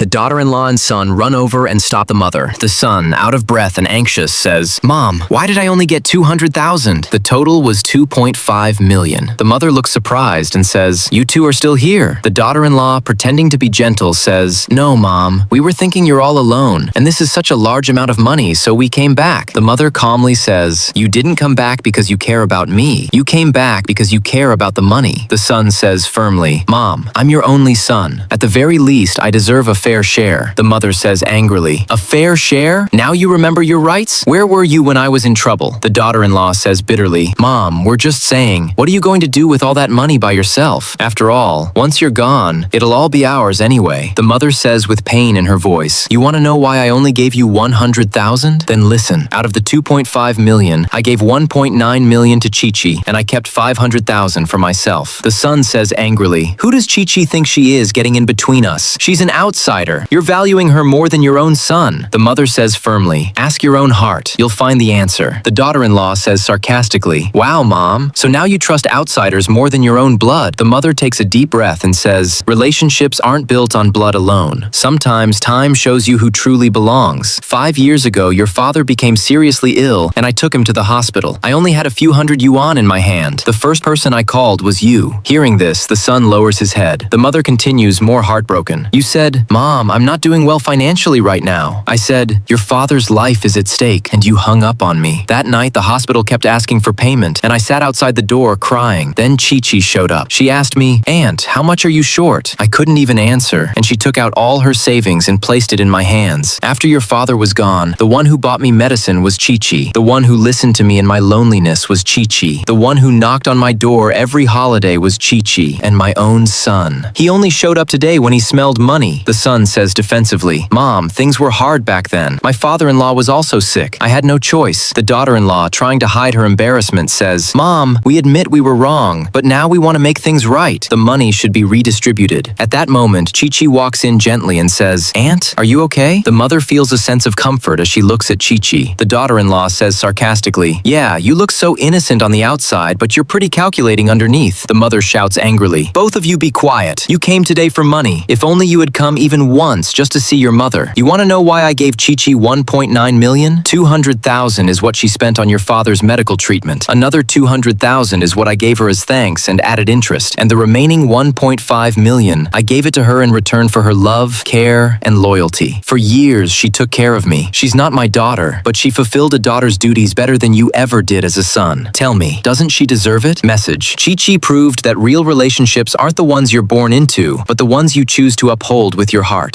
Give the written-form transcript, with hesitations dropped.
The daughter-in-law and son run over and stop the mother. The son, out of breath and anxious, says, "Mom, why did I only get 200,000? The total was 2.5 million. The mother looks surprised and says, "You two are still here." The daughter-in-law, pretending to be gentle, says, "No, Mom, we were thinking you're all alone, and this is such a large amount of money, so we came back." The mother calmly says, "You didn't come back because you care about me. You came back because you care about the money." The son says firmly, "Mom, I'm your only son. At the very least, I deserve a fair share." The mother says angrily, "A fair share? Now you remember your rights? Where were you when I was in trouble?" The daughter-in-law says bitterly, "Mom, we're just saying, what are you going to do with all that money by yourself? After all, once you're gone, it'll all be ours anyway." The mother says with pain in her voice, "You want to know why I only gave you 100,000? Then listen, out of the 2.5 million, I gave 1.9 million to Chi-Chi, and I kept 500,000 for myself." The son says angrily, "Who does Chi-Chi think she is getting in between us? She's an outsider. You're valuing her more than your own son." The mother says firmly, "Ask your own heart. You'll find the answer." The daughter-in-law says sarcastically, "Wow, Mom, so now you trust outsiders more than your own blood." The mother takes a deep breath and says, "Relationships aren't built on blood alone. Sometimes time shows you who truly belongs. 5 years ago, your father became seriously ill, and I took him to the hospital. I only had a few hundred yuan in my hand. The first person I called was you." Hearing this, the son lowers his head. The mother continues, more heartbroken, "You said, 'Mom, I'm not doing well financially right now.' I said, 'Your father's life is at stake,' and you hung up on me. That night, the hospital kept asking for payment, and I sat outside the door crying. Then Chi-Chi showed up. She asked me, 'Aunt, how much are you short?' I couldn't even answer, and she took out all her savings and placed it in my hands. After your father was gone, the one who bought me medicine was Chi-Chi. The one who listened to me in my loneliness was Chi-Chi. The one who knocked on my door every holiday was Chi-Chi, and my own son. He only showed up today when he smelled money." The son says defensively, "Mom, things were hard back then. My father-in-law was also sick. I had no choice." The daughter-in-law, trying to hide her embarrassment, says, "Mom, we admit we were wrong, but now we want to make things right. The money should be redistributed." At that moment, Chi-Chi walks in gently and says, "Aunt, are you okay?" The mother feels a sense of comfort as she looks at Chi-Chi. The daughter-in-law says sarcastically, "Yeah, you look so innocent on the outside, but you're pretty calculating underneath." The mother shouts angrily, "Both of you be quiet. You came today for money. If only you had come even once just to see your mother. You want to know why I gave Chi-Chi 1.9 million? 200,000 is what she spent on your father's medical treatment. Another 200,000 is what I gave her as thanks and added interest. And the remaining 1.5 million, I gave it to her in return for her love, care, and loyalty. For years, she took care of me. She's not my daughter, but she fulfilled a daughter's duties better than you ever did as a son. Tell me, doesn't she deserve it?" Message. Chi-Chi proved that real relationships aren't the ones you're born into, but the ones you choose to uphold with your heart.